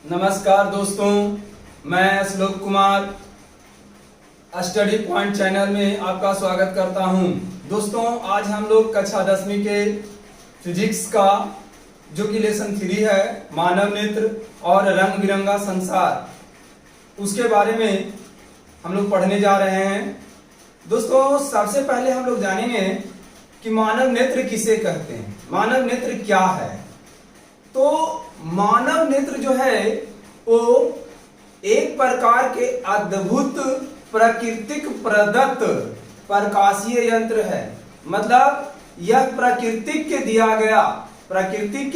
नमस्कार दोस्तों, मैं श्लोक कुमार स्टडी पॉइंट चैनल में आपका स्वागत करता हूं। दोस्तों, आज हम लोग कक्षा 10वीं के फिजिक्स का जो कि लेसन 3 है, मानव नेत्र और रंग बिरंगा संसार, उसके बारे में हम लोग पढ़ने जा रहे हैं। दोस्तों, सबसे पहले हम लोग जानेंगे कि मानव नेत्र किसे कहते हैं, मानव नेत्र क्या है। तो मानव नेत्र जो है वो एक प्रकार के अद्भुत प्राकृतिक प्रदत्त प्रकाशीय यंत्र है। मतलब यह प्रकृति के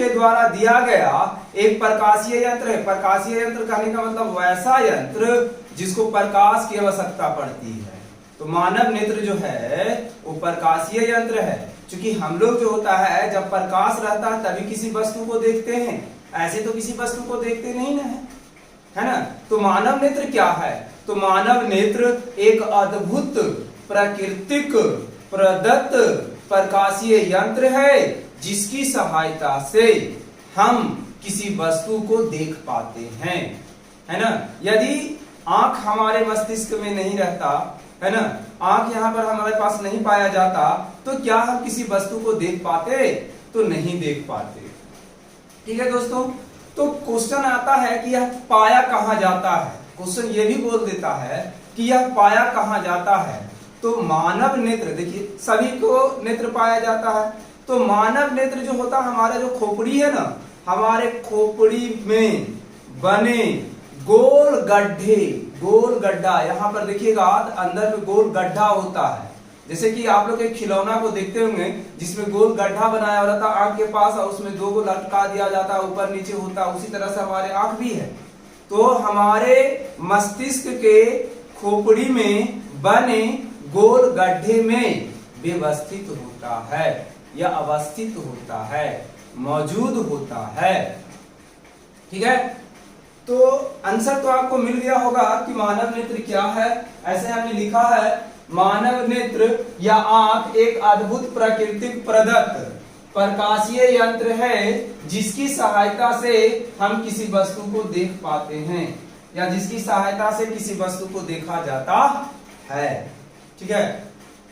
द्वारा दिया गया एक प्रकाशीय यंत्र है। प्रकाशीय यंत्र कहने का मतलब वैसा यंत्र जिसको प्रकाश की आवश्यकता पड़ती है। तो मानव नेत्र जो है वो प्रकाशीय यंत्र है। क्योंकि हम लोग जो होता है, जब प्रकाश रहता है तभी किसी वस्तु को देखते हैं, ऐसे तो किसी वस्तु को देखते नहीं ना, है ना। तो मानव नेत्र क्या है? तो मानव नेत्र एक अद्भुत प्राकृतिक प्रदत्त प्रकाशीय यंत्र है जिसकी सहायता से हम किसी वस्तु को देख पाते हैं, है ना। यदि आंख हमारे मस्तिष्क में नहीं रहता, है ना, आंख यहाँ पर हमारे पास नहीं पाया जाता, तो क्या हम किसी वस्तु को देख पाते? तो नहीं देख पाते। ठीक है दोस्तों, तो क्वेश्चन आता है कि यह पाया कहां जाता है। क्वेश्चन ये भी बोल देता है कि यह पाया कहां जाता है। तो मानव नेत्र, देखिए सभी को नेत्र पाया जाता है। तो मानव नेत्र जो होता है, हमारा जो खोपड़ी है ना, हमारे खोपड़ी में बने गोल गड्ढा, यहाँ पर देखिएगा अंदर में गोल गड्ढा होता है। जैसे कि आप लोग एक खिलौना को देखते होंगे जिसमें गोल गड्ढा बनाया रहता है आंख के पास, और उसमें 2 को लटका दिया जाता है, ऊपर नीचे होता है। उसी तरह से हमारे आंख भी है। तो हमारे मस्तिष्क के खोपड़ी में बने गोल गड्ढे में व्यवस्थित होता है या अवस्थित होता है, मौजूद होता है। ठीक है, तो आंसर तो आपको मिल गया होगा कि मानव नेत्र क्या है। ऐसे हमने लिखा है, मानव नेत्र या आंख एक अद्भुत प्राकृतिक प्रदत्त प्रकाशीय यंत्र है जिसकी सहायता से हम किसी वस्तु को देख पाते हैं, या जिसकी सहायता से किसी वस्तु को देखा जाता है। ठीक है,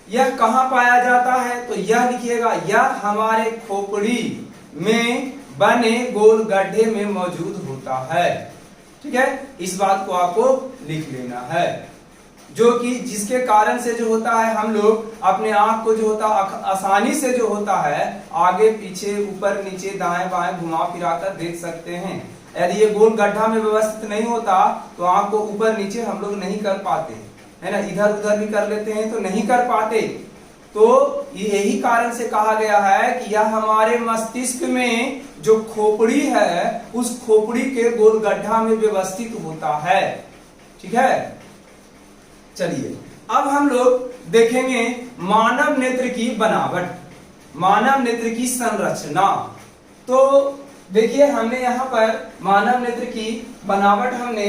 यह कहां पाया जाता है? तो यह लिखिएगा, यह हमारे खोपड़ी में बने गोल गड्ढे में मौजूद होता है। ठीक है, इस बात को आपको लिख लेना है, जो कि जिसके कारण से जो होता है हम लोग अपने आंख को जो होता है आसानी से जो होता है आगे पीछे ऊपर नीचे दाएं बाएं घुमा फिरा कर देख सकते हैं। यदि ये गोल गड्ढा में व्यवस्थित नहीं होता तो आंख को ऊपर नीचे हम लोग नहीं कर पाते, है ना, इधर उधर भी कर लेते हैं तो नहीं कर पाते। तो यही कारण से कहा गया है कि यह हमारे मस्तिष्क में जो खोपड़ी है उस खोपड़ी के गोल गड्ढा में व्यवस्थित होता है। ठीक है, चलिए अब हम लोग देखेंगे मानव नेत्र की बनावट, मानव नेत्र की संरचना। तो देखिए, हमने यहाँ पर मानव नेत्र की बनावट हमने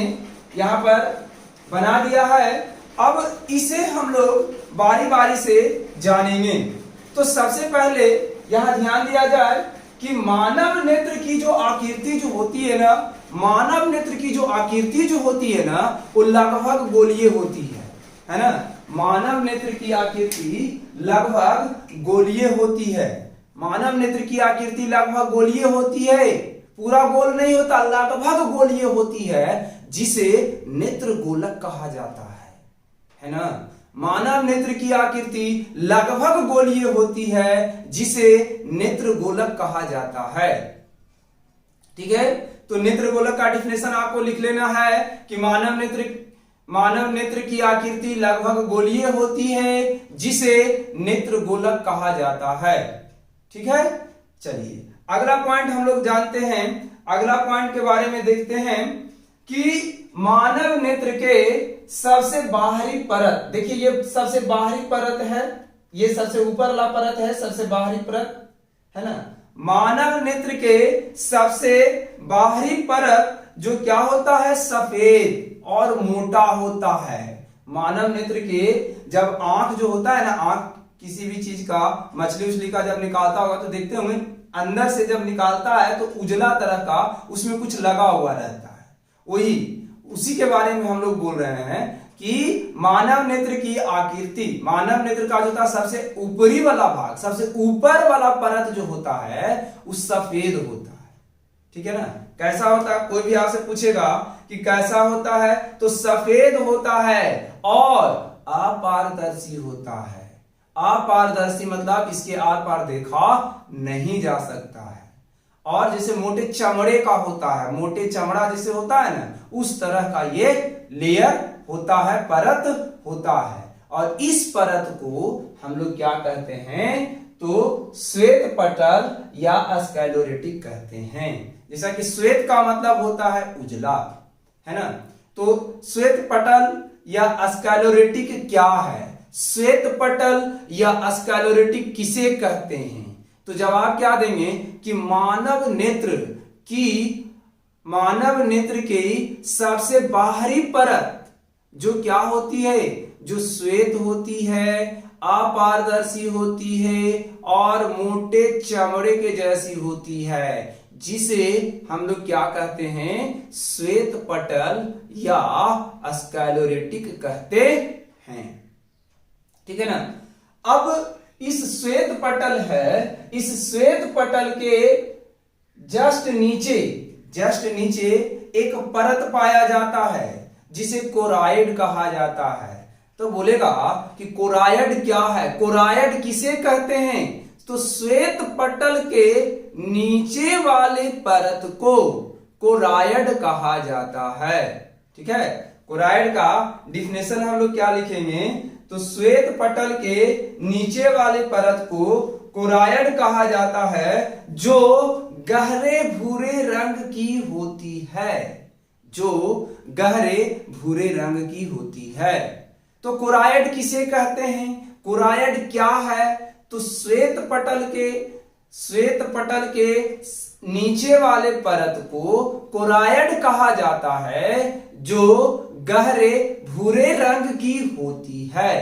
यहाँ पर बना दिया है। अब इसे हम लोग बारी बारी से जानेंगे। तो सबसे पहले यहां ध्यान दिया जाए कि मानव नेत्र की जो आकृति जो होती है ना, मानव नेत्र की जो आकृति जो होती है ना, वो लगभग गोलीय होती है ना। मानव नेत्र की आकृति लगभग गोलीय होती है। मानव नेत्र की आकृति लगभग गोलीय होती है, पूरा गोल नहीं होता, लगभग गोलीय होती है, जिसे नेत्र गोलक कहा जाता है ना। मानव नेत्र की आकृति लगभग गोलीय होती है जिसे नेत्र गोलक कहा जाता है। ठीक है, तो नेत्र गोलक का डिफिनेशन आपको लिख लेना है कि मानव नेत्र की आकृति लगभग गोलीय होती है जिसे नेत्र गोलक कहा जाता है। ठीक है, चलिए अगला पॉइंट हम लोग जानते हैं। अगला पॉइंट के बारे में देखते हैं कि मानव नेत्र के सबसे बाहरी परत, देखिए ये सबसे बाहरी परत है, ये सबसे ऊपर वाला परत है, सबसे बाहरी परत है ना। मानव नेत्र के सबसे बाहरी परत जो क्या होता है, सफेद और मोटा होता है। मानव नेत्र के जब आंख जो होता है ना, आंख किसी भी चीज का, मछली उछली का जब निकालता होगा तो देखते होंगे अंदर से जब निकालता है तो उजला तरह का उसमें कुछ लगा हुआ रहता है। वही उसी के बारे में हम लोग बोल रहे हैं कि मानव नेत्र की आकृति, मानव नेत्र का जो था सबसे ऊपरी वाला भाग, सबसे ऊपर वाला परत जो होता है वो सफेद होता है। ठीक है ना। कैसा होता है, कोई भी आपसे पूछेगा कि कैसा होता है तो सफेद होता है और अपारदर्शी होता है। अपारदर्शी मतलब इसके आर पार देखा नहीं जा सकता है। और जैसे मोटे चमड़े का होता है, मोटे चमड़ा जैसे होता है ना, उस तरह का ये लेयर होता है, परत होता है। और इस परत को हम लोग क्या कहते हैं तो श्वेत पटल या स्क्लेरोटिक कहते हैं। जैसा कि श्वेत का मतलब होता है उजला, है ना। तो श्वेत पटल या स्क्लेरोटिक क्या है, श्वेत पटल या स्क्लेरोटिक किसे कहते हैं? तो जवाब क्या देंगे कि मानव नेत्र की सबसे बाहरी परत जो क्या होती है, जो श्वेत होती है, अपारदर्शी होती है और मोटे चमड़े के जैसी होती है, जिसे हम लोग क्या कहते हैं, श्वेत पटल या स्क्लेरोटिक कहते हैं। ठीक है ना। अब इस श्वेत पटल है, इस श्वेत पटल के जस्ट नीचे एक परत पाया जाता है जिसे कोराइड कहा जाता है। तो बोलेगा कि कोराइड क्या है, कोराइड किसे कहते हैं? तो श्वेत पटल के नीचे वाले परत को कोराइड कहा जाता है। ठीक है। कोराइड का डिफिनेशन हम लोग क्या लिखेंगे तो श्वेत पटल के नीचे वाले परत को कोराइड कहा जाता है, जो गहरे भूरे रंग की होती है, जो गहरे भूरे रंग की होती है। तो कोराइड किसे कहते हैं, कोराइड क्या है? तो श्वेत पटल के नीचे वाले परत को कोराइड कहा जाता है, जो गहरे भूरे रंग की होती है।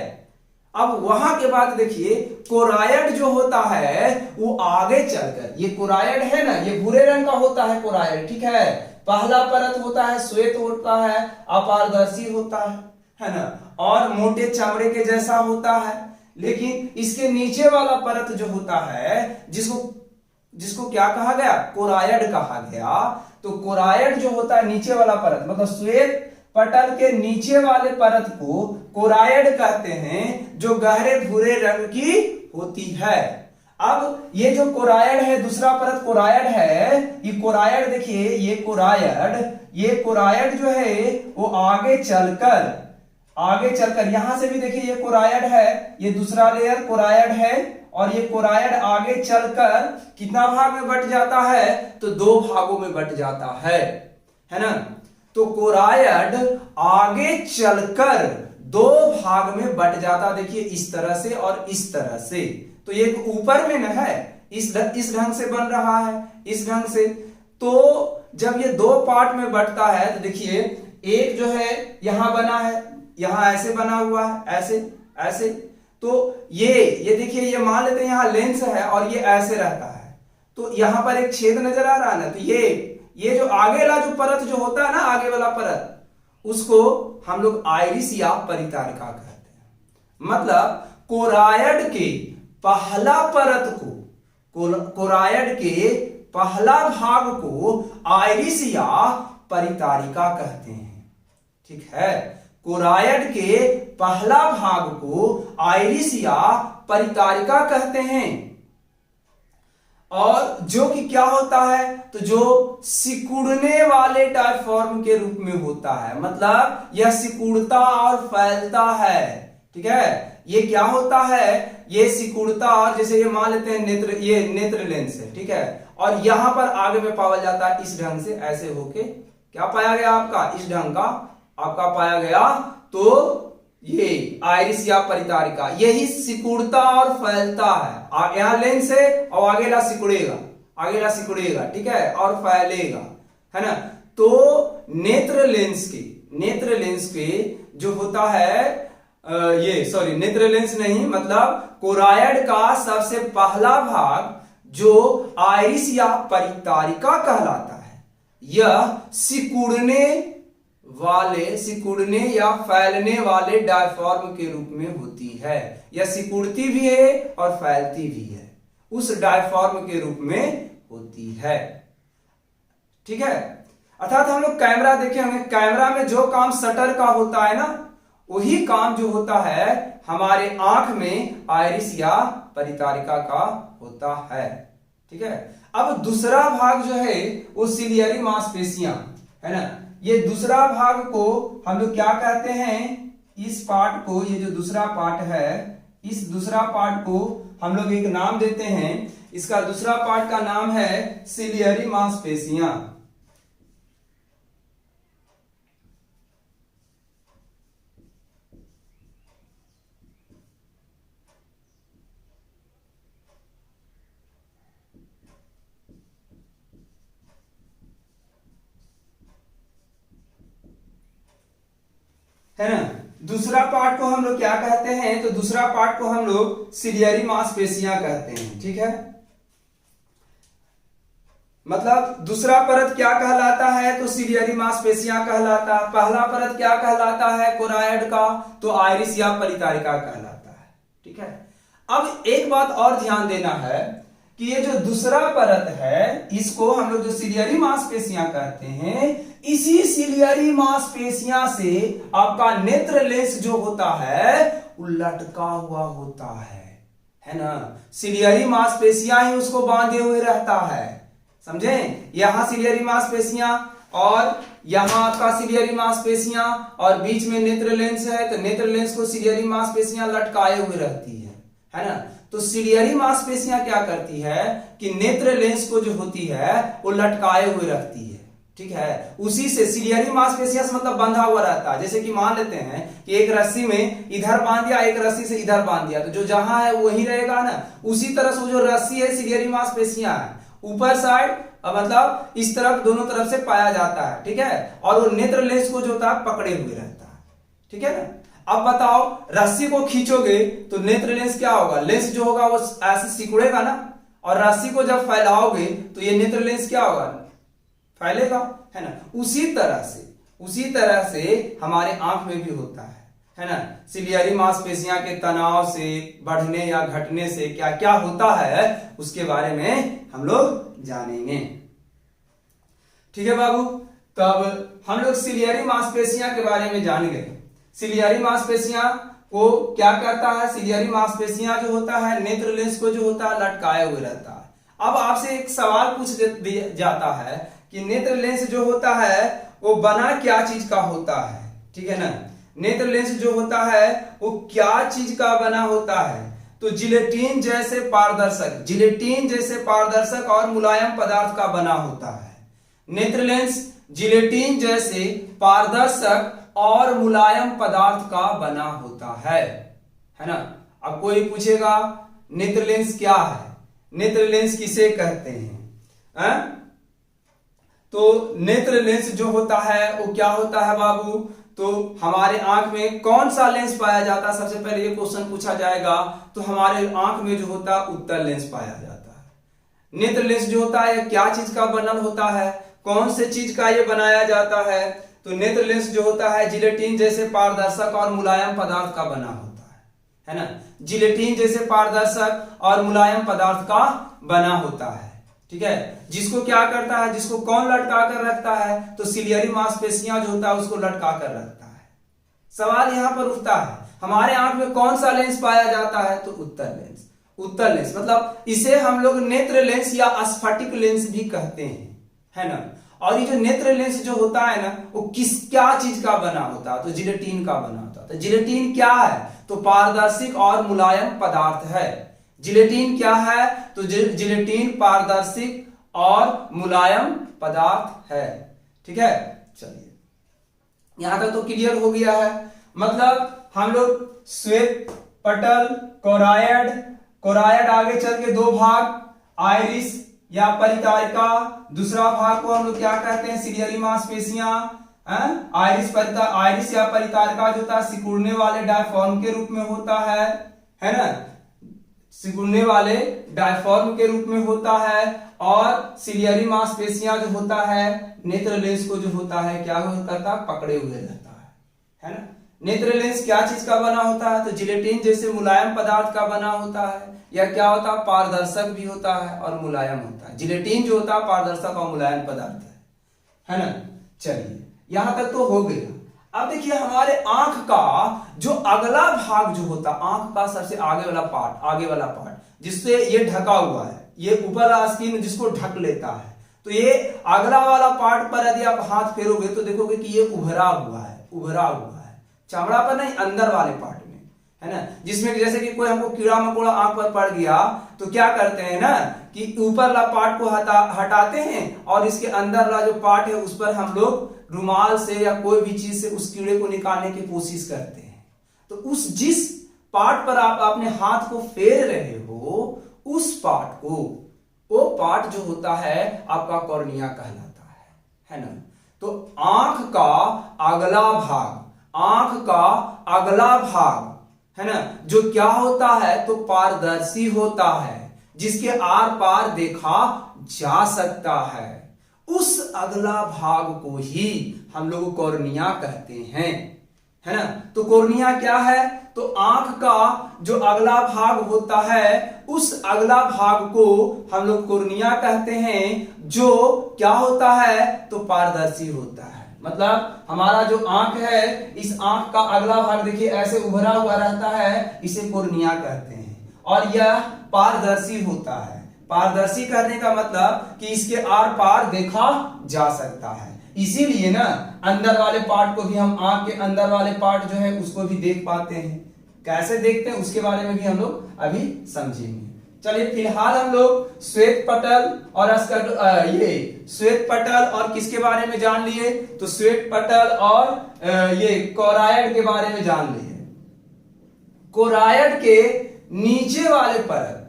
अब वहां के बाद देखिए कोराइड जो होता है वो आगे चलकर, ये कोराइड है ना, ये भूरे रंग का होता है कोराइड। ठीक है। पहला परत होता है श्वेत होता है, अपारदर्शी होता है ना, और मोटे चमड़े के जैसा होता है। लेकिन इसके नीचे वाला परत जो होता है जिसको क्या कहा गया, कोराइड कहा गया। तो कोराइड जो होता है नीचे वाला परत, मतलब श्वेत पटल के नीचे वाले परत को कोराइड कहते हैं, जो गहरे भूरे रंग की होती है। अब ये जो कोराइड है, दूसरा परत कोराइड है, ये कोराइड देखिए, ये कोराइड जो है वो आगे चलकर यहां से भी देखिए ये कोराइड है, ये दूसरा लेयर कोराइड है, और ये कोराइड आगे चलकर कितना भाग में बट जाता है तो 2 भागों में बट जाता है ना। तो कोराइड आगे चलकर 2 भाग में बट जाता, देखिए इस तरह से और इस तरह से। तो ये ऊपर में न है, इस ढंग से बन रहा है, इस ढंग से। तो जब ये 2 पार्ट में बटता है तो देखिए एक जो है यहां बना है, यहां ऐसे बना हुआ है, ऐसे। तो ये देखिए, ये मान लेते हैं यहां लेंस है और ये ऐसे रहता है, तो यहां पर एक छेद नजर आ रहा है ना। तो ये जो आगे वाला जो परत जो होता है ना, आगे वाला परत, उसको हम लोग आइरिस या परितारिका कहते हैं। मतलब कोराइड के पहला परत को, कोराइड के पहला भाग को आइरिस या परितारिका कहते हैं। ठीक है। कोराइड के पहला भाग को आइरिस या परितारिका कहते हैं। और जो कि क्या होता है तो जो सिकुड़ने वाले टाइप फॉर्म के रूप में होता है, मतलब यह सिकुड़ता और फैलता है। ठीक है। ये क्या होता है, ये सिकुड़ता, और जैसे ये मान लेते हैं ये नेत्र लेंस है। ठीक है। और यहां पर आगे में पाया जाता है इस ढंग से, ऐसे होके क्या पाया गया आपका, इस ढंग का आपका पाया गया। तो ये आइरिस या परितारिका यही सिकुड़ता और फैलता है। यहां लेंस है और आगेला सिकुड़ेगा, ठीक है, और फैलेगा, है ना। तो नेत्र लेंस के जो होता है नेत्र लेंस नहीं, मतलब कोराइड का सबसे पहला भाग जो आइरिस या परितारिका कहलाता है, यह सिकुड़ने वाले, सिकुड़ने या फैलने वाले डायफ्राम के रूप में होती है। यह सिकुड़ती भी है और फैलती भी है, उस डायफ्राम के रूप में होती है। ठीक है, अर्थात हम लोग कैमरा देखे होंगे, कैमरा में जो काम शटर का होता है ना, वही काम जो होता है हमारे आंख में आइरिस या परितारिका का होता है। ठीक है, अब दूसरा भाग जो है वो सिलियरी मांसपेशियां है ना। ये दूसरा भाग को हम लोग क्या कहते हैं, इस पार्ट को, ये जो दूसरा पार्ट है, इस दूसरा पार्ट को हम लोग एक नाम देते हैं। इसका दूसरा पार्ट का नाम है सिलियरी मांसपेशियां। है ना, दूसरा पार्ट को हम लोग क्या कहते हैं, तो दूसरा पार्ट को हम लोग सिलियरी मांसपेशियां कहते हैं। ठीक है, मतलब दूसरा परत क्या कहलाता है, तो सिलियरी मांसपेशियां कहलाता है। पहला परत क्या कहलाता है कोरायड का, तो आइरिस या परितारिका कहलाता है। ठीक है, अब एक बात और ध्यान देना है कि ये जो दूसरा परत है, इसको हम लोग जो सिलियरी मांसपेशियां कहते हैं, इसी सिलियरी मांसपेशियां से आपका नेत्र लेंस जो होता है वो लटका हुआ होता है ना। सिलियरी मांसपेशियां ही उसको बांधे हुए रहता है, समझे। यहां सिलियरी मांसपेशियां और यहां आपका सिलियरी मांसपेशियां और बीच में नेत्र लेंस है, तो नेत्र लेंस को सिलियरी मांसपेशियां लटकाए हुए रहती है ना। तो सिलियरी मांसपेशियां क्या करती है कि नेत्र लेंस को जो होती है वो लटकाए हुए रखती है। ठीक है, उसी से सिलियरी मांसपेशियां से मतलब बंधा हुआ रहता है। जैसे कि मान लेते हैं कि एक रस्सी में इधर बांध दिया, एक रस्सी से इधर बांध दिया, तो जो जहां है वही रहेगा ना। उसी तरह से वो जो रस्सी है सिलियरी मांसपेशियां है, ऊपर साइड मतलब इस तरफ, दोनों तरफ से पाया जाता है। ठीक है, और वो नेत्र लेंस को जो होता है पकड़े हुए रहता है। ठीक है ना। अब बताओ, रस्सी को खींचोगे तो नेत्र लेंस क्या होगा, लेंस जो होगा वो ऐसे सिकुड़ेगा ना, और रस्सी को जब फैलाओगे तो ये नेत्र लेंस क्या होगा, फैलेगा, है ना। उसी तरह से हमारे आंख में भी होता है ना। सिलियरी मांसपेशियां के तनाव से, बढ़ने या घटने से क्या क्या होता है उसके बारे में हम लोग जानेंगे। ठीक है बाबू, तब हम लोग सिलियरी मांसपेशियां के बारे में जान गए। सिलियरी मांसपेशियां को क्या करता है, सिलियरी मांसपेशियां जो होता है नेत्र लेंस को जो होता है लटकाए हुए रहता है। अब आपसे एक सवाल पूछ दिया जाता है कि नेत्र लेंस जो होता है वो बना क्या चीज का होता है। ठीक है ना, नेत्र लेंस जो होता है वो क्या चीज का बना होता है, तो जिलेटिन जैसे पारदर्शक, जिलेटिन जैसे पारदर्शक और मुलायम पदार्थ का बना होता है। नेत्र लेंस जिलेटिन जैसे पारदर्शक और मुलायम पदार्थ का बना होता है ना। अब कोई पूछेगा नेत्र लेंस क्या है, नेत्र लेंस किसे कहते हैं? तो नेत्र लेंस जो होता है वो क्या होता है बाबू, तो हमारे आंख में कौन सा लेंस पाया जाता है, सबसे पहले ये क्वेश्चन पूछा जाएगा। तो हमारे आंख में जो होता है उत्तल लेंस पाया जाता है। नेत्र लेंस जो होता है क्या चीज का बनल होता है, कौन से चीज का ये बनाया जाता है, तो नेत्र लेंस जो होता है जिलेटिन जैसे पारदर्शक और मुलायम पदार्थ का बना होता है ना। जिलेटिन जैसे पारदर्शक और मुलायम पदार्थ का बना होता है। ठीक है, जिसको क्या करता है, जिसको कौन लटका कर रखता है, तो सिलियरी मांसपेशियां जो होता है उसको लटका कर रखता है। सवाल यहां पर उठता है हमारे आंख में कौन सा लेंस पाया जाता है, तो उत्तल लेंस। उत्तल लेंस मतलब इसे हम लोग नेत्र लेंस या स्फटिक लेंस भी कहते हैं, है ना। और ये जो नेत्र लेंस जो होता है ना वो क्या चीज का बना होता है, तो जिलेटिन का बना होता है। तो जिलेटिन क्या है, तो पारदर्शिक और मुलायम पदार्थ है। जिलेटिन क्या है, तो जिलेटिन पारदर्शिक और मुलायम पदार्थ है। ठीक है, चलिए यहां तक तो क्लियर हो गया है। मतलब हम लोग श्वेत पटल, कोरायड, कोरायड आगे चल के दो भाग, आइरिस या परितारिका, दूसरा भाग को हम लोग क्या कहते हैं, सिलियरी मांसपेशियां। आइरिस या परितारिका जो होता है सिकुड़ने वाले डायफ्राम के रूप में होता है ना। सिकुड़ने वाले डायफ्राम के रूप में होता है, और सिलियरी मांसपेशियां जो होता है नेत्र लेंस को जो होता है क्या करता है, पकड़े हुए रहता है ना। नेत्र लेंस क्या चीज का बना होता है, तो जिलेटिन जैसे मुलायम पदार्थ का बना होता है, या क्या होता है, पारदर्शक भी होता है और मुलायम होता है। जिलेटिन जो होता है पारदर्शक और मुलायम पदार्थ है ना। चलिए यहां तक तो हो गया। अब देखिए हमारे आंख का जो अगला भाग जो होता है, आंख का सबसे आगे वाला पार्ट जिससे ये ढका हुआ है, ये ऊपर वाला स्किन जिसको ढक लेता है, तो ये अगला वाला पार्ट पर यदि आप हाथ फेरोगे तो देखोगे कि ये उभरा हुआ है, चमड़ा पर नहीं, अंदर वाले पार्ट में, है ना। जिसमें जैसे कि कोई हमको कीड़ा मकोड़ा आंख पर पड़ गया तो क्या करते हैं ना कि ऊपर वाला पार्ट को हटाते हैं और इसके अंदर वाला जो पार्ट है उस पर हम लोग रुमाल से या कोई भी चीज से उस कीड़े को निकालने की कोशिश करते हैं। तो उस जिस पार्ट पर आप अपने हाथ को फेर रहे हो उस पार्ट को, वो पार्ट जो होता है आपका कॉर्निया कहलाता है ना। तो आंख का अगला भाग है ना, जो क्या होता है, तो पारदर्शी होता है, जिसके आर पार देखा जा सकता है। उस अगला भाग को ही हम लोग कॉर्निया कहते हैं, है ना। तो कॉर्निया क्या है, तो आंख का जो अगला भाग होता है उस अगला भाग को हम लोग कॉर्निया कहते हैं, जो क्या होता है, तो पारदर्शी होता है। मतलब हमारा जो आंख है, इस आंख का अगला भाग देखिए ऐसे उभरा हुआ रहता है, इसे कॉर्निया कहते हैं, और यह पारदर्शी होता है। पारदर्शी करने का मतलब कि इसके आर पार देखा जा सकता है। इसीलिए ना अंदर वाले पार्ट को भी हम, आंख के अंदर वाले पार्ट जो है उसको भी देख पाते हैं। कैसे देखते हैं उसके बारे में भी हम लोग अभी समझेंगे। चलिए फिलहाल हम लोग श्वेत पटल और श्वेत पटल और किसके बारे में जान लिए, तो श्वेत पटल और ये कोरायड के बारे में जान लिए। कोरायड के नीचे वाले परत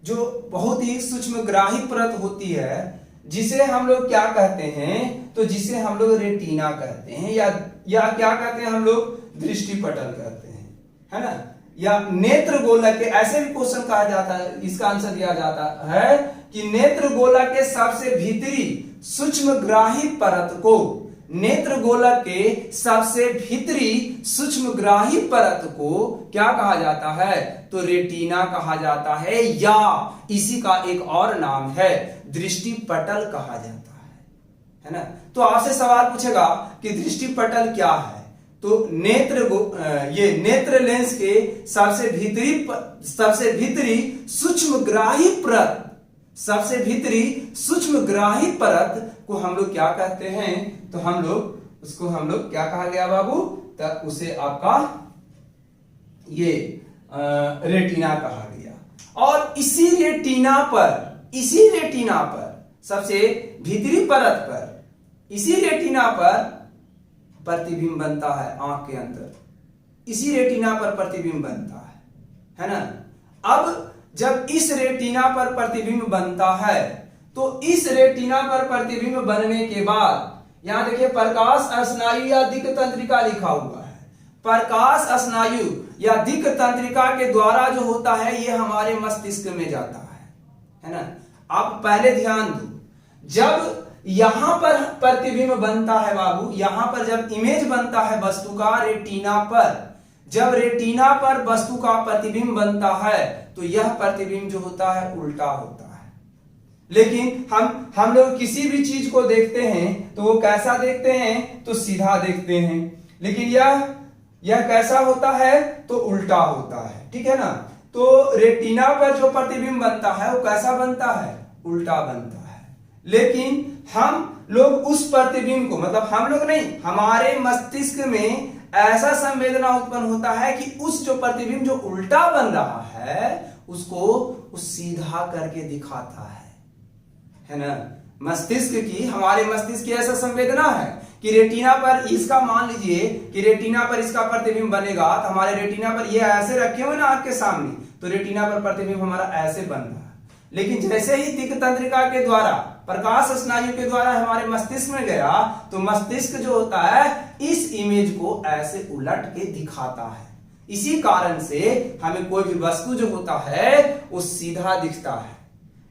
जो बहुत ही सूक्ष्मग्राही परत होती है, जिसे हम लोग क्या कहते हैं, तो जिसे हम लोग रेटिना कहते हैं, या क्या कहते हैं हम लोग, दृष्टि पटल कहते हैं, है ना, या नेत्र गोलक के, ऐसे भी क्वेश्चन कहा जाता है, इसका आंसर दिया जाता है कि नेत्र गोलक के सबसे भीतरी सूक्ष्मग्राही परत को, नेत्र गोलक के सबसे भीतरी सूक्ष्मग्राही परत को क्या कहा जाता है, तो रेटिना कहा जाता है, या इसी का एक और नाम है दृष्टि पटल कहा जाता है ना। तो आपसे सवाल पूछेगा कि दृष्टि पटल क्या है, तो ये नेत्र लेंस के सबसे भीतरी सूक्ष्मग्राही परत को हम लोग क्या कहते हैं, तो हम लोग क्या कहा गया बाबू, तब उसे आपका ये रेटिना कहा गया। और इसी रेटिना पर सबसे भीतरी परत पर, इसी रेटिना पर प्रतिबिंब बनता है आंख के अंदर, इसी रेटिना पर प्रतिबिंब बनता है ना। अब जब इस रेटिना पर प्रतिबिंब बनता है, तो इस रेटिना पर प्रतिबिंब बनने के बाद यहां देखिए प्रकाश स्नायु या दिक् तंत्रिका लिखा हुआ है। प्रकाश स्नायु या दिक् तंत्रिका के द्वारा जो होता है ये हमारे मस्तिष्क में जाता है ना। आप पहले ध्यान दो, जब यहां पर प्रतिबिंब बनता है बाबू, यहां पर जब इमेज बनता है वस्तु का रेटिना पर, जब रेटिना पर वस्तु का प्रतिबिंब बनता है तो यह प्रतिबिंब जो होता है उल्टा होता है। लेकिन हम लोग किसी भी चीज को देखते हैं तो वो कैसा देखते हैं, तो सीधा देखते हैं, लेकिन यह कैसा होता है, तो उल्टा होता है, ठीक है ना। तो रेटिना पर जो प्रतिबिंब बनता है वो कैसा बनता है, उल्टा बनता है। लेकिन हम लोग उस प्रतिबिंब को, मतलब हम लोग नहीं, हमारे मस्तिष्क में ऐसा संवेदना उत्पन्न होता है कि उस जो प्रतिबिंब जो उल्टा बन रहा है उसको सीधा करके दिखाता है ना। हमारे मस्तिष्क की ऐसा संवेदना है कि रेटिना पर इसका, मान लीजिए कि रेटिना पर इसका प्रतिबिंब बनेगा, तो हमारे रेटिना पर ये ऐसे रखे हुए ना आंख के सामने, तो रेटिना पर प्रतिबिंब हमारा ऐसे बन रहा है। लेकिन जैसे ही दिक् तंत्रिका के द्वारा, प्रकाश स्नायु के द्वारा हमारे मस्तिष्क में गया, तो मस्तिष्क जो होता है इस इमेज को ऐसे उलट के दिखाता है। इसी कारण से हमें कोई भी वस्तु जो होता है वो सीधा दिखता है।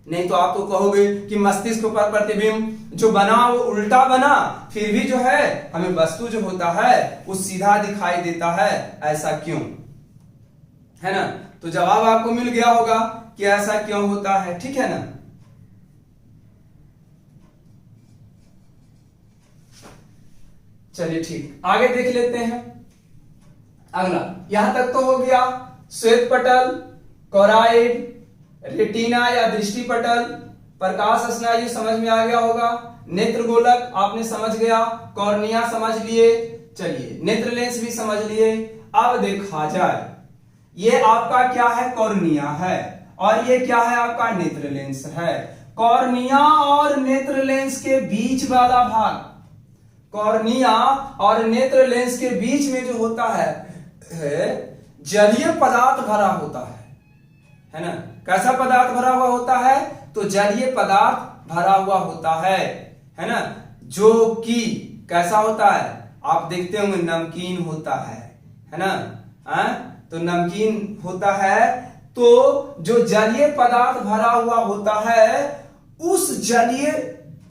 नहीं तो आप तो कहोगे कि मस्तिष्क पर प्रतिबिंब जो बना वो उल्टा बना, फिर भी जो है हमें वस्तु जो होता है वो सीधा दिखाई देता है, ऐसा क्यों? है ना? तो जवाब आपको मिल गया होगा कि ऐसा क्यों होता है, ठीक है ना? चलिए ठीक, आगे देख लेते हैं। अगला, यहां तक तो हो गया श्वेत पटल, कोराइड, रेटिना या दृष्टि पटल, प्रकाश स्नायु समझ में आ गया होगा, नेत्र गोलक आपने समझ गया, कॉर्निया समझ लिए, चलिए नेत्र लेंस भी समझ लिए। अब देखा जाए, ये आपका क्या है? कॉर्निया है, और ये क्या है? आपका नेत्र लेंस है। कॉर्निया और नेत्र लेंस के बीच वाला भाग, कॉर्निया और नेत्र लेंस के बीच में जो होता है जलीय पदार्थ भरा होता है ना? कैसा पदार्थ भरा हुआ होता है? तो जलीय पदार्थ भरा हुआ होता है ना? जो कि कैसा होता है? आप देखते होंगे नमकीन होता है ना? तो नमकीन होता है, तो जो जलीय पदार्थ भरा हुआ होता है, उस जलीय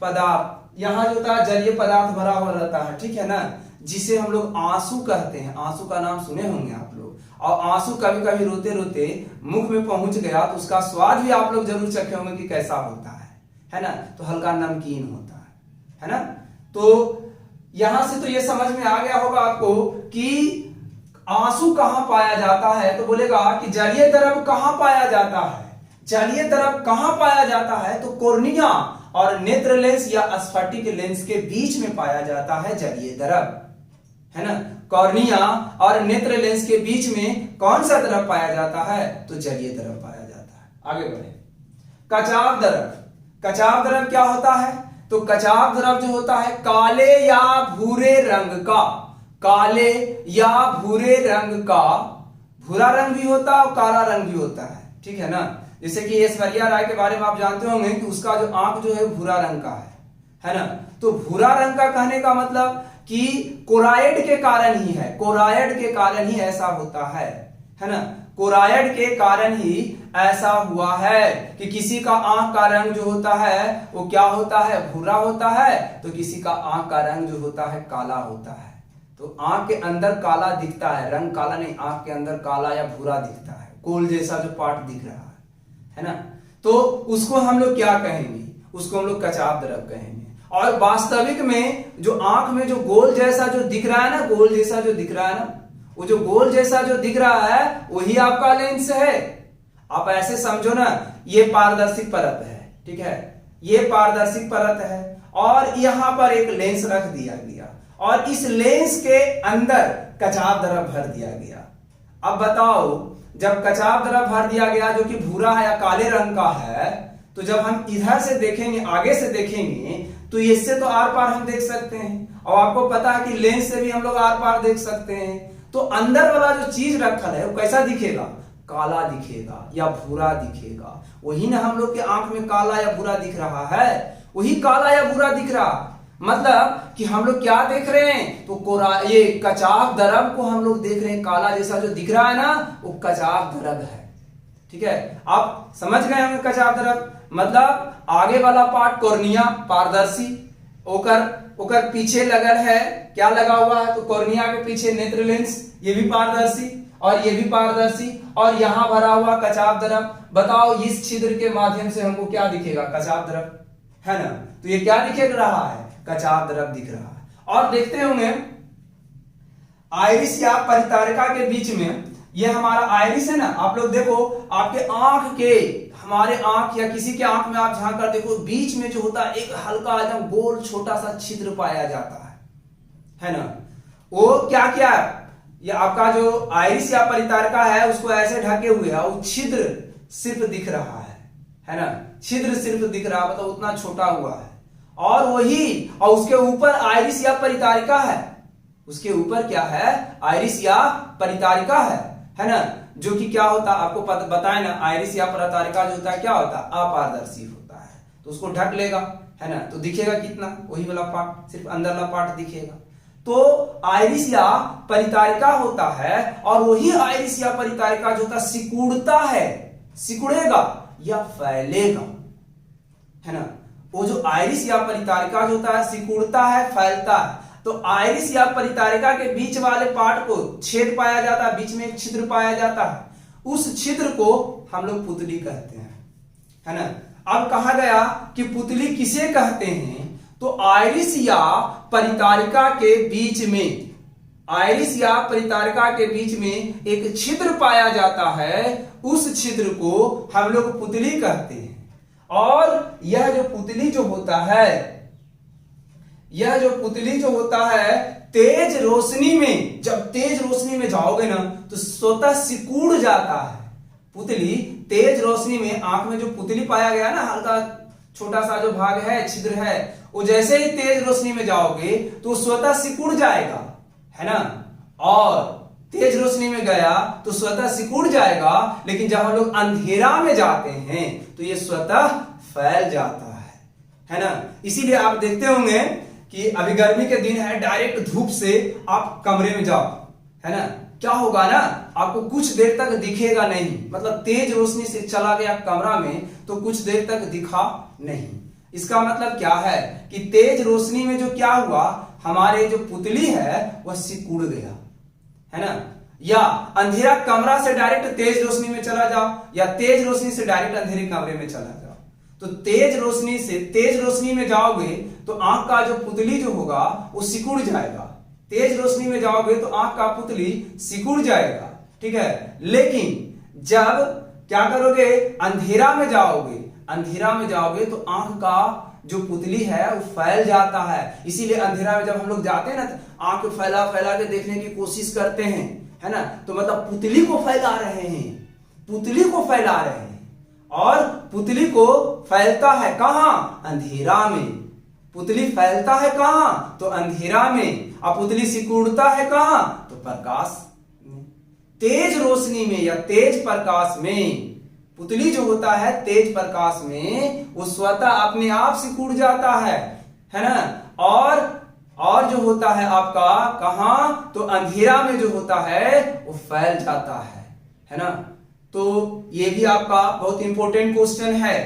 पदार्थ, यहां जो होता है जलीय पदार्थ भरा हुआ रहता है, ठीक है ना? जिसे हम लोग आंसू कहते हैं। आंसू का नाम सुने होंगे आप लोग, और आंसू कभी कभी रोते रोते मुख में पहुंच गया तो उसका स्वाद भी आप लोग जरूर चखे होंगे कि कैसा होता है ना? तो हल्का नमकीन होता है ना? तो यहां से तो ये समझ में आ गया होगा आपको कि आंसू कहां पाया जाता है। तो बोलेगा कि जलीय द्रव कहां पाया जाता है? जलीय द्रव कहां पाया जाता है? तो कॉर्निया और नेत्र लेंस या स्फटिक लेंस के बीच में पाया जाता है जलीय द्रव, है ना? कॉर्निया और नेत्र लेंस के बीच में कौन सा द्रव पाया जाता है? तो जलीय द्रव पाया जाता है। आगे बढ़े, कचाव द्रव। कचाव द्रव क्या होता है? तो कचाव द्रव जो होता है काले या भूरे रंग का, काले या भूरे रंग का, भूरा रंग भी होता है और काला रंग भी होता है, ठीक है ना? जैसे कि ऐश्वर्या राय के बारे में आप जानते होंगे कि उसका जो आंख जो है भूरा रंग का है ना? तो भूरा रंग का कहने का मतलब कि कोराइड के कारण ही है, कोराइड के कारण ही ऐसा होता है ना? कोराइड के कारण ही ऐसा हुआ है कि किसी का आंख का रंग जो होता है वो क्या होता है? भूरा होता है, तो किसी का आंख का रंग जो होता है काला होता है। तो आंख के अंदर काला दिखता है, रंग काला नहीं, आंख के अंदर काला या भूरा दिखता है, कोल जैसा जो पार्ट दिख रहा है ना? तो उसको हम लोग क्या कहेंगे? उसको हम लोग कचाव द्रव कहेंगे। और वास्तविक में जो आंख में जो गोल जैसा जो दिख रहा है ना, गोल जैसा जो दिख रहा है ना, वो जो गोल जैसा जो दिख रहा है वही आपका लेंस है। आप ऐसे समझो ना, ये पारदर्शी परत है, ठीक है? ये पारदर्शी परत है और यहां पर एक लेंस रख दिया गया और इस लेंस के अंदर कचाव द्रव भर दिया गया। अब बताओ, जब कचाव द्रव भर दिया गया जो कि भूरा है या काले रंग का है, तो जब हम इधर से देखेंगे, आगे से देखेंगे, तो इससे तो आर पार हम देख सकते हैं, और आपको पता है कि लेंस से भी हम लोग आर पार देख सकते हैं। तो अंदर वाला जो चीज रखल है वो कैसा दिखेगा? काला दिखेगा या भूरा दिखेगा। वही ना हम लोग के आंख में काला या भूरा दिख रहा है, वही काला या भूरा दिख रहा। मतलब कि हम लोग क्या देख रहे हैं? तो ये कचाव द्रव को हम लोग देख रहे हैं, काला जैसा जो दिख रहा है ना, वो कचाव द्रव है, ठीक है? आप समझ गए होंगे कचाव द्रव मतलब आगे वाला पार्ट कॉर्निया पारदर्शी, ओकर पीछे लगल है, क्या लगा हुआ है? तो कॉर्निया के पीछे नेत्र लेंस, ये भी पारदर्शी और ये भी पारदर्शी, और यहां भरा हुआ कचाव द्रव। बताओ इस छिद्र के माध्यम से हमको क्या दिखेगा? कचाव द्रव, है ना? तो ये क्या दिख रहा है? कचाव द्रव दिख रहा है। और देखते होंगे आइरिस या परितारिका के बीच में, ये हमारा आइरिस है ना, आप लोग देखो आपके आंख के, हमारे आंख या किसी के आंख में आप झांक कर देखो, बीच में जो होता है एक हल्का एकदम गोल छोटा सा छिद्र पाया जाता है ना? वो क्या क्या है? ये आपका जो आइरिस या परितारिका है उसको ऐसे ढके हुए है, वो छिद्र सिर्फ दिख रहा है ना? छिद्र सिर्फ दिख रहा, मतलब उतना छोटा हुआ है। और वही, और उसके ऊपर आइरिस या परितारिका है, उसके ऊपर क्या है? आइरिस या परितारिका है ना? जो कि क्या होता है आपको बताए ना, आइरिस या परितारिका जो होता है क्या होता है? अपारदर्शी होता है, तो उसको ढक लेगा, है ना? तो दिखेगा कितना? वही वाला पार्ट, सिर्फ अंदर वाला पार्ट दिखेगा। तो आइरिस या परितारिका होता है, और वही आइरिस या परितारिका जो होता है सिकुड़ता है, सिकुड़ेगा या फैलेगा, है ना। वो जो आइरिस या परितारिका जो होता है सिकुड़ता है, फैलता है। तो आइरिस या परितारिका के बीच वाले पार्ट को छेद पाया जाता है, बीच में एक छिद्र पाया जाता है, उस छिद्र को हम लोग पुतली कहते हैं, है ना। अब कहा गया कि पुतली किसे कहते हैं, तो आइरिस या परितारिका के बीच में, आइरिस या परितारिका के बीच में एक छिद्र पाया जाता है, उस छिद्र को हम लोग पुतली कहते हैं। और यह जो पुतली जो होता है, यह जो पुतली जो होता है तेज रोशनी में, जब तेज रोशनी में जाओगे ना तो स्वतः सिकुड़ जाता है। पुतली तेज रोशनी में, आंख में जो पुतली पाया गया ना, हल्का छोटा सा जो भाग है, छिद्र है, वो जैसे ही तेज रोशनी में जाओगे तो स्वतः सिकुड़ जाएगा, है ना। और तेज रोशनी में गया तो स्वतः सिकुड़ जाएगा, लेकिन जब हम लोग अंधेरा में जाते हैं तो ये स्वतः फैल जाता है ना। इसीलिए आप देखते होंगे कि अभी गर्मी के दिन है, डायरेक्ट धूप से आप कमरे में जाओ, है ना, क्या होगा ना, आपको कुछ देर तक दिखेगा नहीं, मतलब तेज रोशनी से चला गया कमरा में तो कुछ देर तक दिखा नहीं। इसका मतलब क्या है कि तेज रोशनी में जो क्या हुआ, हमारे जो पुतली है वह सिकुड़ गया, है ना। या अंधेरा कमरा से डायरेक्ट तेज रोशनी में चला जाओ, या तेज रोशनी से डायरेक्ट अंधेरे कमरे में चला जाओ, तो तेज रोशनी से तेज रोशनी में जाओगे तो आंख का जो पुतली जो होगा वो सिकुड़ जाएगा, तेज रोशनी में जाओगे तो आंख का पुतली सिकुड़ जाएगा, ठीक है। लेकिन जब क्या करोगे, अंधेरा में जाओगे, अंधेरा में जाओगे तो आंख का जो पुतली है वो फैल जाता है। इसीलिए अंधेरा में जब हम लोग जाते हैं ना, तो आंख फैला फैला के देखने की कोशिश करते हैं, है ना, तो मतलब पुतली को फैला रहे हैं, पुतली को फैला रहे हैं। और पुतली को फैलता है कहां, अंधेरा में। पुतली फैलता है कहां, तो अंधेरा में। और पुतली सिकुड़ता है कहां, तो प्रकाश में, तेज रोशनी में या तेज प्रकाश में। पुतली जो होता है तेज प्रकाश में वो स्वतः अपने आप सिकुड़ जाता है ना। और जो होता है आपका कहां, तो अंधेरा में जो होता है वो फैल जाता है ना। तो ये भी आपका बहुत इंपॉर्टेंट क्वेश्चन है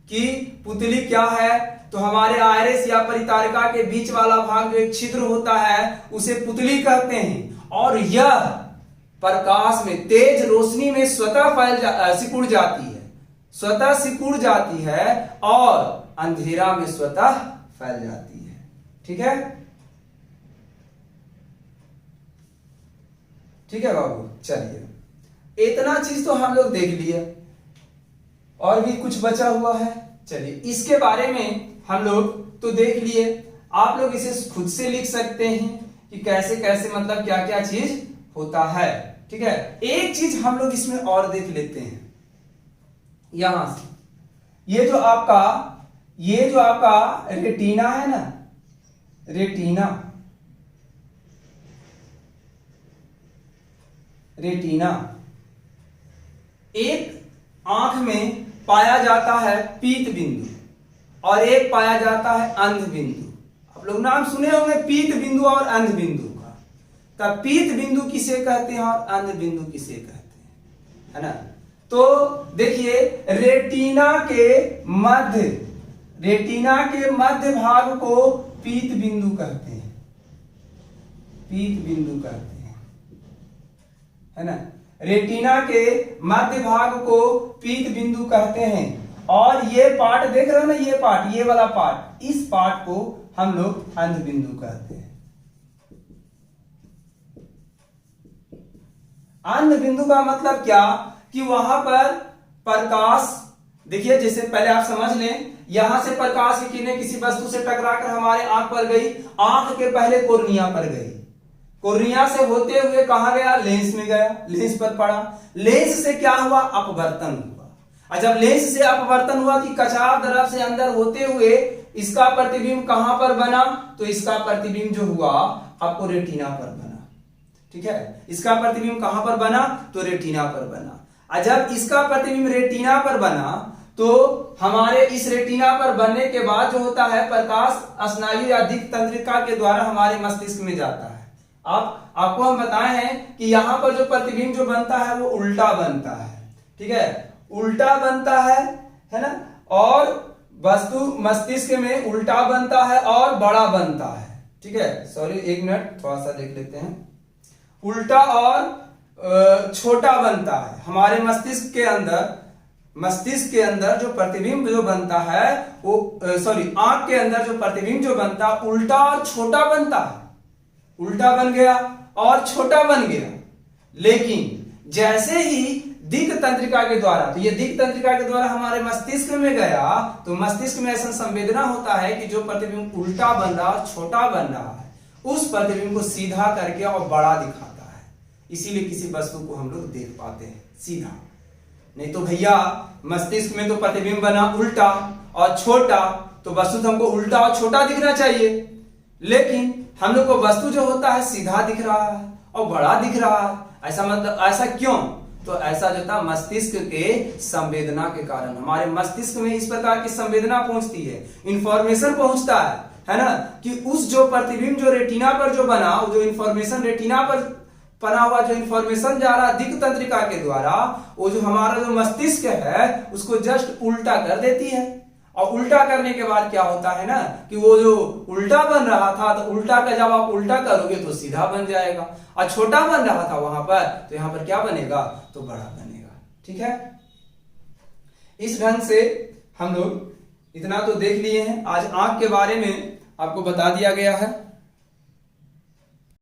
कि पुतली क्या है, तो हमारे आइरिस या परितारिका के बीच वाला भाग जो एक छिद्र होता है उसे पुतली कहते हैं। और यह प्रकाश में, तेज रोशनी में स्वतः सिकुड़ जाती है, स्वतः सिकुड़ जाती है, और अंधेरा में स्वतः फैल जाती है, ठीक है। ठीक है बाबू, चलिए इतना चीज तो हम लोग देख लिए, और भी कुछ बचा हुआ है। चलिए इसके बारे में हम लोग तो देख लिए, आप लोग इसे खुद से लिख सकते हैं कि कैसे कैसे मतलब क्या क्या चीज होता है, ठीक है। एक चीज हम लोग इसमें और देख लेते हैं, यहां से ये जो आपका रेटिना है ना, रेटिना एक आंख में पाया जाता है पीत बिंदु, और एक पाया जाता है अंध बिंदु। आप लोग नाम सुने होंगे पीत बिंदु और अंध बिंदु का। तब पीत बिंदु किसे कहते हैं और अंध बिंदु किसे कहते हैं, है ना। तो देखिए रेटिना के मध्य भाग को पीत बिंदु कहते हैं, पीत बिंदु कहते हैं, है ना। रेटिना के मध्य भाग को पीत बिंदु कहते हैं। और ये पार्ट देख रहे हो ना, ये पार्ट, ये वाला पार्ट, इस पार्ट को हम लोग अंध बिंदु कहते हैं। अंध बिंदु का मतलब क्या, कि वहां पर प्रकाश, देखिए जैसे पहले आप समझ लें, यहां से प्रकाश की किरणें किसी वस्तु से टकराकर हमारे आंख पर गई, आंख के पहले कोर्निया पर गई, कोर्निया से होते हुए कहां गया, लेंस में गया, लेंस पर पड़ा, लेंस से क्या हुआ, अपवर्तन हुआ। और जब लेंस से अपवर्तन हुआ कि कचाव द्रव से अंदर होते हुए इसका प्रतिबिंब कहां पर बना, तो इसका प्रतिबिंब जो हुआ आपको रेटिना पर बना, ठीक है। इसका प्रतिबिंब कहां पर बना, तो रेटिना पर बना। और जब इसका प्रतिबिंब रेटिना पर बना तो हमारे इस रेटिना पर बनने के बाद जो होता है प्रकाश स्नायु या दिक् तंत्रिका के द्वारा हमारे मस्तिष्क में जाता है। आपको हम बताए हैं कि यहां पर जो प्रतिबिंब जो बनता है वो उल्टा बनता है, ठीक है, उल्टा बनता है ना, और वस्तु मस्तिष्क में उल्टा बनता है और बड़ा बनता है, ठीक है। सॉरी, एक मिनट थोड़ा सा देख लेते हैं। उल्टा और छोटा बनता है हमारे मस्तिष्क के अंदर जो प्रतिबिंब जो बनता है वो आंख के अंदर जो प्रतिबिंब जो बनता है उल्टा और छोटा बनता है, उल्टा बन गया और छोटा बन गया। लेकिन जैसे ही दिक् तंत्रिका के द्वारा, तो ये दिक् तंत्रिका के द्वारा हमारे मस्तिष्क में गया, तो मस्तिष्क में ऐसा संवेदना होता है कि जो प्रतिबिंब उल्टा बन रहा और छोटा बन रहा है उस प्रतिबिंब को सीधा करके और बड़ा दिखाता है। इसीलिए किसी वस्तु को हम लोग देख पाते हैं सीधा। नहीं तो भैया मस्तिष्क में तो प्रतिबिंब बना उल्टा और छोटा, तो वस्तु तो हमको उल्टा और छोटा दिखना चाहिए, लेकिन हम लोग को वस्तु जो होता है सीधा दिख रहा है और बड़ा दिख रहा है। ऐसा मतलब, ऐसा क्यों? तो ऐसा जो था मस्तिष्क के संवेदना के कारण, हमारे मस्तिष्क में इस प्रकार की संवेदना पहुंचती है, इंफॉर्मेशन पहुंचता है ना, कि उस जो प्रतिबिंब जो रेटिना पर जो बना, जो इंफॉर्मेशन रेटिना पर बना हुआ जो इंफॉर्मेशन जा रहा दिक् तंत्रिका के द्वारा, वो जो हमारा जो मस्तिष्क है उसको जस्ट उल्टा कर देती है। और उल्टा करने के बाद क्या होता है ना कि वो जो उल्टा बन रहा था, तो उल्टा का जब आप उल्टा करोगे तो सीधा बन जाएगा, और छोटा बन रहा था वहां पर तो यहां पर क्या बनेगा, तो बड़ा बनेगा, ठीक है। इस ढंग से हम लोग इतना तो देख लिए हैं। आज आंख के बारे में आपको बता दिया गया है।